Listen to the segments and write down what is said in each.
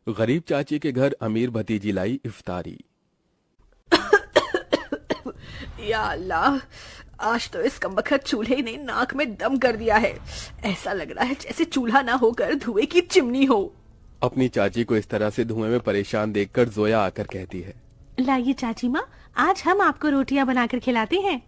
गरीब चाची के घर अमीर भतीजी लाई इफ्तारी। या अल्लाह, आज तो इस कमबख्त चूल्हे ने नाक में दम कर दिया है। ऐसा लग रहा है जैसे चूल्हा ना होकर धुएं की चिमनी हो। अपनी चाची को इस तरह से धुएं में परेशान देखकर जोया आकर कहती है, लाइए चाची माँ, आज हम आपको रोटियां बनाकर खिलाते हैं।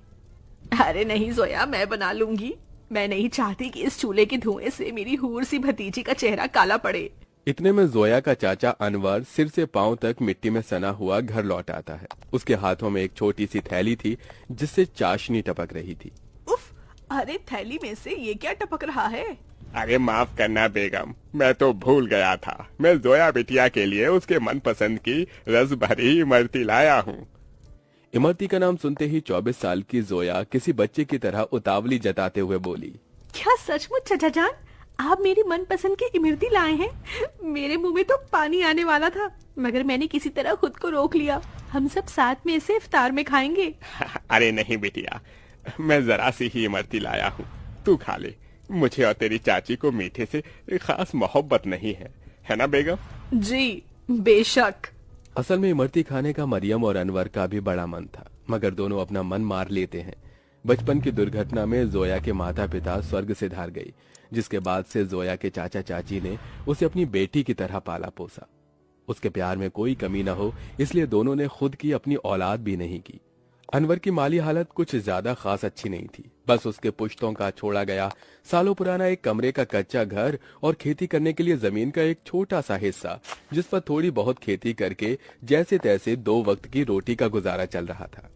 अरे नहीं जोया, मैं बना लूंगी। मैं नहीं चाहती कि इस चूल्हे के धुएं से मेरी हूर सी भतीजी का चेहरा काला पड़े। इतने में जोया का चाचा अनवर सिर से पांव तक मिट्टी में सना हुआ घर लौट आता है। उसके हाथों में एक छोटी सी थैली थी जिससे चाशनी टपक रही थी। उफ, अरे थैली में से ये क्या टपक रहा है? अरे माफ करना बेगम, मैं तो भूल गया था। मैं जोया बिटिया के लिए उसके मनपसंद की रस भरी इमरती लाया हूँ। इमरती का नाम सुनते ही 24 साल की जोया किसी बच्चे की तरह उतावली जताते हुए बोली, क्या सचमुच चाचा जान, आप मेरी मनपसंद की इमरती लाए हैं? मेरे मुंह में तो पानी आने वाला था, मगर मैंने किसी तरह खुद को रोक लिया। हम सब साथ में इसे इफ्तार में खाएंगे। अरे नहीं बिटिया, मैं जरा सी ही इमरती लाया हूँ, तू खा ले। मुझे और तेरी चाची को मीठे से खास मोहब्बत नहीं है ना बेगम? जी बेशक। असल में इमरती खाने का मरियम और अनवर का भी बड़ा मन था, मगर दोनों अपना मन मार लेते हैं। बचपन की दुर्घटना में जोया के माता पिता स्वर्ग से धार गई, जिसके बाद से जोया के चाचा चाची ने उसे अपनी बेटी की तरह पाला पोसा। उसके प्यार में कोई कमी न हो, इसलिए दोनों ने खुद की अपनी औलाद भी नहीं की। अनवर की माली हालत कुछ ज्यादा खास अच्छी नहीं थी। बस उसके पुश्तों का छोड़ा गया सालों पुराना एक कमरे का कच्चा घर और खेती करने के लिए जमीन का एक छोटा सा हिस्सा, जिस पर थोड़ी बहुत खेती करके जैसे तैसे 2 वक्त की रोटी का गुजारा चल रहा था।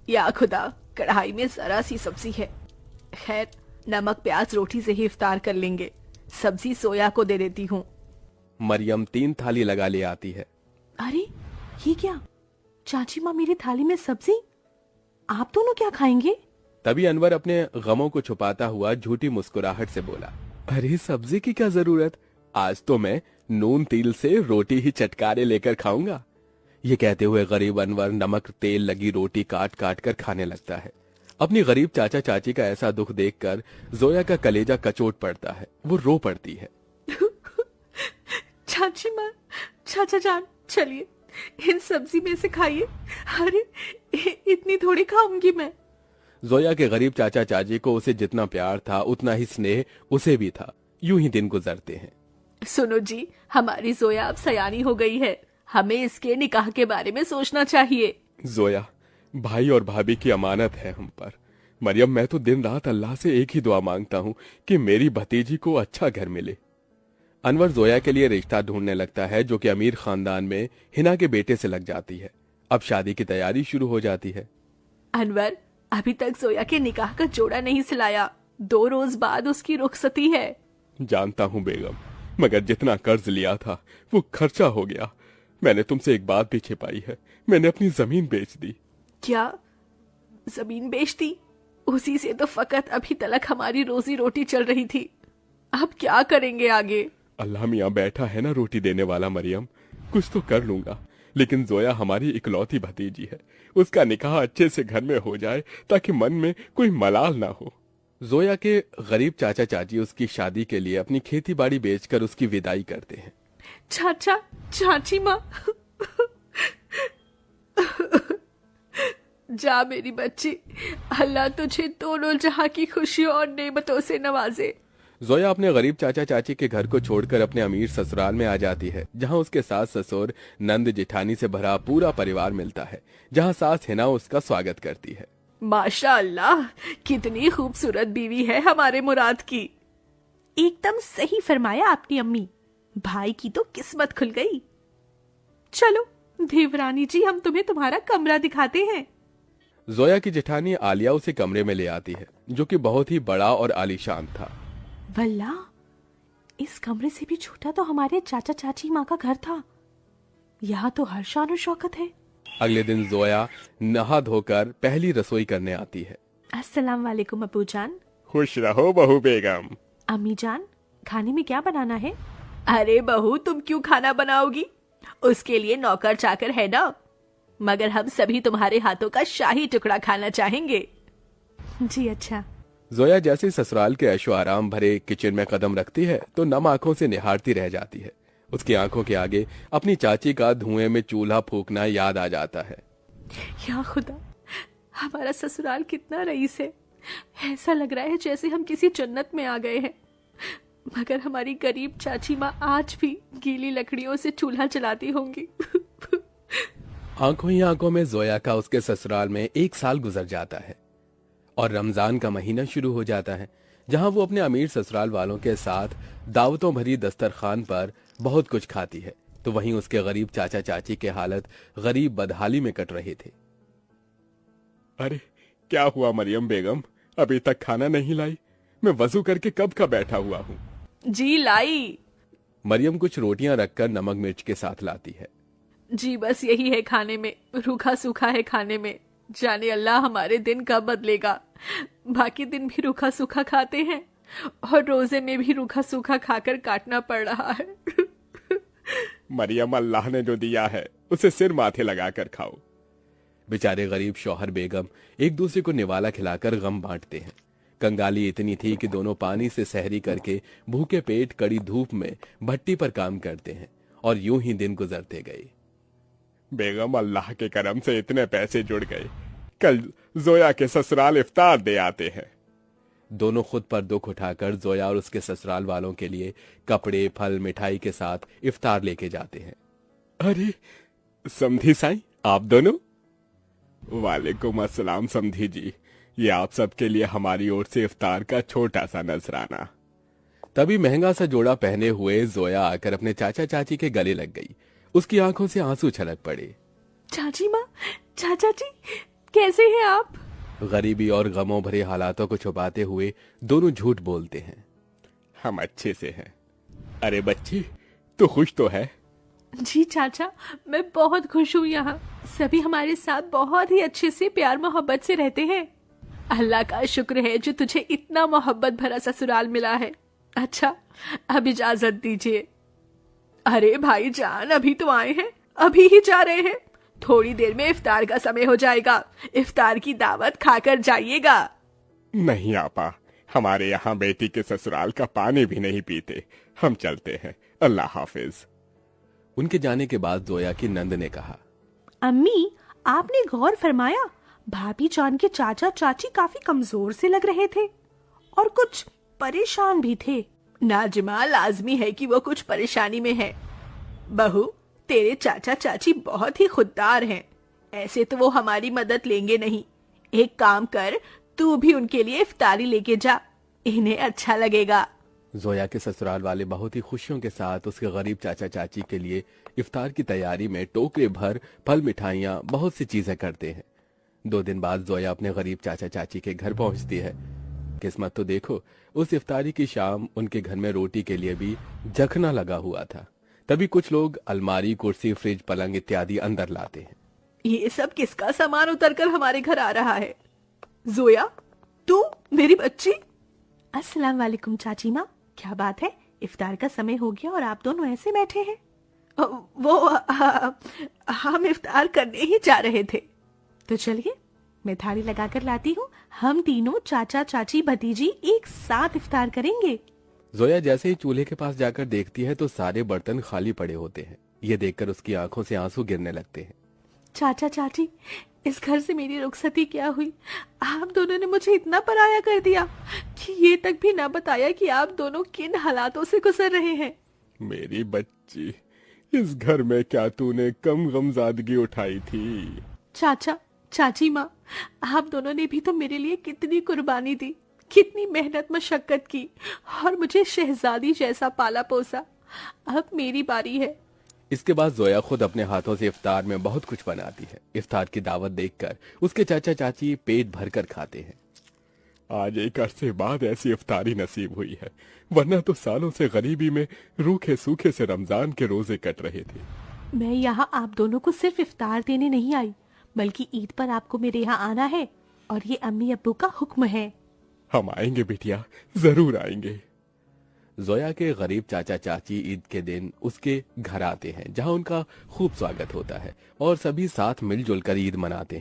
या खुदा, कढ़ाई में जरा सी सब्जी है। खैर, नमक प्याज रोटी से ही इफ्तार कर लेंगे। सब्जी सोया को दे देती हूँ। मरियम 3 थाली लगा ले आती है। अरे ये क्या, चाची माँ मेरी थाली में सब्जी, आप दोनों क्या खाएंगे? तभी अनवर अपने गमों को छुपाता हुआ झूठी मुस्कुराहट से बोला, अरे सब्जी की क्या जरूरत, आज तो मैं नून तिल से रोटी ही चटकारे लेकर खाऊंगा। ये कहते हुए गरीब अनवर नमक तेल लगी रोटी काट काट कर खाने लगता है। अपनी गरीब चाचा चाची का ऐसा दुख देखकर जोया का कलेजा कचोट पड़ता है। वो रो पड़ती है। चाची माँ, चाचा जान, चलिए इन सब्जी में से खाइए। अरे इतनी थोड़ी खाऊंगी मैं। जोया के गरीब चाचा चाची को उसे जितना प्यार था उतना ही स्नेह उसे भी था। यूं ही दिन गुजरते हैं। सुनो जी, हमारी जोया अब सयानी हो गई है। हमें इसके निकाह के बारे में सोचना चाहिए। जोया, भाई और भाभी की अमानत है हम पर। मरियम, मैं तो दिन रात अल्लाह से एक ही दुआ मांगता हूँ कि मेरी भतीजी को अच्छा घर मिले। अनवर जोया के लिए रिश्ता ढूंढने लगता है, जो कि अमीर खानदान में हिना के बेटे से लग जाती है। अब शादी की तैयारी शुरू हो जाती है। अनवर, अभी तक जोया के निकाह का जोड़ा नहीं सिलाया। 2 रोज बाद उसकी रुखसती है। जानता हूँ बेगम, मगर जितना कर्ज लिया था वो खर्चा हो गया। मैंने तुमसे एक बात भी छिपाई है, मैंने अपनी जमीन बेच दी। क्या जमीन बेच दी? उसी से तो फकत अभी तक हमारी रोजी रोटी चल रही थी। अब क्या करेंगे आगे? अल्लाह मियाँ बैठा है ना रोटी देने वाला। मरियम, कुछ तो कर लूंगा, लेकिन जोया हमारी इकलौती भतीजी है। उसका निकाह अच्छे से घर में हो जाए ताकि मन में कोई मलाल ना हो। जोया के गरीब चाचा चाची उसकी शादी के लिए अपनी खेती बाड़ी बेचकर उसकी विदाई करते हैं। चाचा चाची माँ, जा मेरी बच्ची, अल्लाह तुझे दोनों जहां की खुशियों और नेमतों से नवाजे। जोया अपने गरीब चाचा चाची के घर को छोड़कर अपने अमीर ससुराल में आ जाती है, जहां उसके सास ससुर नंद जेठानी से भरा पूरा परिवार मिलता है, जहां सास हिना उसका स्वागत करती है। माशा अल्लाह, कितनी खूबसूरत बीवी है हमारे मुराद की। एकदम सही फरमाया आपने अम्मी, भाई की तो किस्मत खुल गई। चलो देवरानी जी, हम तुम्हें तुम्हारा कमरा दिखाते हैं। जोया की जेठानी आलिया उसे कमरे में ले आती है, जो कि बहुत ही बड़ा और आलीशान था। वल्ला, इस कमरे से भी छोटा तो हमारे चाचा चाची माँ का घर था। यहाँ तो हर शान और शौकत है। अगले दिन जोया नहा धोकर पहली रसोई करने आती है। अस्सलाम वालेकुम अबू जान। खुश रहो बहू बेगम। अम्मी जान, खाने में क्या बनाना है? अरे बहू, तुम क्यों खाना बनाओगी? उसके लिए नौकर चाकर है ना। मगर हम सभी तुम्हारे हाथों का शाही टुकड़ा खाना चाहेंगे। जी अच्छा। जोया जैसे ससुराल के ऐशो आराम भरे किचन में कदम रखती है तो नम आंखों से निहारती रह जाती है। उसकी आंखों के आगे अपनी चाची का धुएं में चूल्हा फूकना याद आ जाता है। या खुदा, हमारा ससुराल कितना रईस है। ऐसा लग रहा है जैसे हम किसी जन्नत में आ गए हैं। मगर हमारी गरीब चाची माँ आज भी गीली लकड़ियों से चूल्हा जलाती होंगी। आंखों ही आंखों में जोया का उसके ससुराल में 1 साल गुजर जाता है और रमजान का महीना शुरू हो जाता है, जहां वो अपने अमीर ससुराल वालों के साथ दावतों भरी दस्तरखान पर बहुत कुछ खाती है, तो वहीं उसके गरीब चाचा चाची के हालत गरीब बदहाली में कट रहे थे। अरे क्या हुआ मरियम बेगम, अभी तक खाना नहीं लाई? मैं वजू करके कब का बैठा हुआ हूँ। जी लाई। मरियम कुछ रोटियां रखकर नमक मिर्च के साथ लाती है। जी बस यही है खाने में, रूखा सूखा है खाने में। जाने अल्लाह हमारे दिन कब बदलेगा। बाकी दिन भी रूखा सूखा खाते हैं और रोजे में भी रूखा सूखा खाकर काटना पड़ रहा है। मरियम, अल्लाह ने जो दिया है उसे सिर माथे लगाकर खाओ। बेचारे गरीब शौहर बेगम एक दूसरे को निवाला खिलाकर गम बांटते हैं। कंगाली इतनी थी कि दोनों पानी से सहरी करके भूखे पेट कड़ी धूप में भट्टी पर काम करते हैं और यूं ही दिन गुजरते गए। बेगम, अल्लाह के करम से इतने पैसे जुड़ गए, कल जोया के ससुराल इफ्तार दे आते हैं। दोनों खुद पर दुख उठाकर जोया और उसके ससुराल वालों के लिए कपड़े, फल, मिठाई के साथ इफ्तार लेके जाते हैं। अरे समधी साईं, आप दोनों? वालेकुम अस्सलाम समधी जी, ये आप सबके लिए हमारी ओर से इफ्तार का छोटा सा नजराना। तभी महंगा सा जोड़ा पहने हुए जोया आकर अपने चाचा चाची के गले लग गई। उसकी आंखों से आंसू छलक पड़े। चाची माँ, चाचा जी, कैसे हैं आप? गरीबी और गमों भरे हालातों को छुपाते हुए दोनों झूठ बोलते हैं। हम अच्छे से हैं। अरे बच्ची, तू खुश तो है? जी चाचा, मैं बहुत खुश हूँ। यहाँ सभी हमारे साथ बहुत ही अच्छे से प्यार मोहब्बत से रहते हैं। अल्लाह का शुक्र है जो तुझे इतना मोहब्बत भरा ससुराल मिला है। अच्छा, अब इजाजत दीजिए। अरे भाईजान, अभी तो आए हैं, अभी ही जा रहे हैं। थोड़ी देर में इफ्तार का समय हो जाएगा। इफ्तार की दावत खाकर जाइएगा। नहीं आपा, हमारे यहाँ बेटी के ससुराल का पानी भी नहीं पीते। हम चलते हैं, अल्लाह हाफिज। उनके जाने के बाद जोया की नंद ने कहा, अम्मी, आपने गौर फरमाया भाभी जान के चाचा चाची काफी कमजोर से लग रहे थे और कुछ परेशान भी थे। नाजिमा, लाजमी है कि वो कुछ परेशानी में है। बहू, तेरे चाचा चाची बहुत ही खुददार हैं। ऐसे तो वो हमारी मदद लेंगे नहीं। एक काम कर, तू भी उनके लिए इफ्तारी लेके जा, इन्हें अच्छा लगेगा। जोया के ससुराल वाले बहुत ही खुशियों के साथ उसके गरीब चाचा चाची के लिए इफ्तार की तैयारी में टोकरे भर फल, मिठाइयाँ, बहुत सी चीजें करते हैं। 2 दिन बाद जोया अपने गरीब चाचा चाची के घर पहुंचती है। किस्मत तो देखो, उस इफ्तारी की शाम उनके घर में रोटी के लिए भी जखना लगा हुआ था। तभी कुछ लोग अलमारी, कुर्सी, फ्रिज, पलंग इत्यादि अंदर लाते हैं। ये सब किसका सामान उतरकर हमारे घर आ रहा है? जोया, तू मेरी बच्ची? अस्सलाम वालेकुम चाची माँ, क्या बात है? इफ्तार का समय हो गया और आप दोनों ऐसे बैठे हैं? हम इफ्तार करने ही जा रहे थे। तो चलिए, मैं थाली लगाकर लाती हूँ। हम तीनों चाचा चाची भतीजी एक साथ इफ्तार करेंगे। जोया जैसे ही चूल्हे के पास जाकर देखती है तो सारे बर्तन खाली पड़े होते हैं। ये देखकर उसकी आंखों से आंसू गिरने लगते हैं। चाचा चाची, इस घर से मेरी रुखसती क्या हुई? आप दोनों ने मुझे इतना पराया कर दिया कि ये तक भी ना बताया कि आप दोनों किन हालातों से गुजर रहे हैं। मेरी बच्ची, इस घर में क्या तूने कम गमजादगी उठाई थी? चाचा चाची माँ, आप दोनों ने भी तो मेरे लिए कितनी कुर्बानी दी, कितनी मेहनत मशक्कत की और मुझे शहजादी जैसा पाला पोसा। अब मेरी बारी है। इसके बाद जोया खुद अपने हाथों से इफ्तार में बहुत कुछ बनाती है। इफ्तार की दावत देखकर उसके चाचा चाची पेट भरकर खाते हैं। आज एक अरसे बाद ऐसी इफ्तारी नसीब हुई है, वरना तो सालों से गरीबी में रूखे सूखे से रमजान के रोजे कट रहे थे। मैं यहाँ आप दोनों को सिर्फ इफ्तार देने नहीं आई, बल्कि ईद पर आपको मेरे यहाँ आना है और ये अम्मी अब्बू का हुक्म है। हम आएंगे बिटिया, जरूर आएंगे। जोया के गरीब चाचा चाची ईद के दिन उसके घर आते हैं, जहां उनका खूब स्वागत होता है और सभी साथ मिलजुल कर ईद मनाते हैं।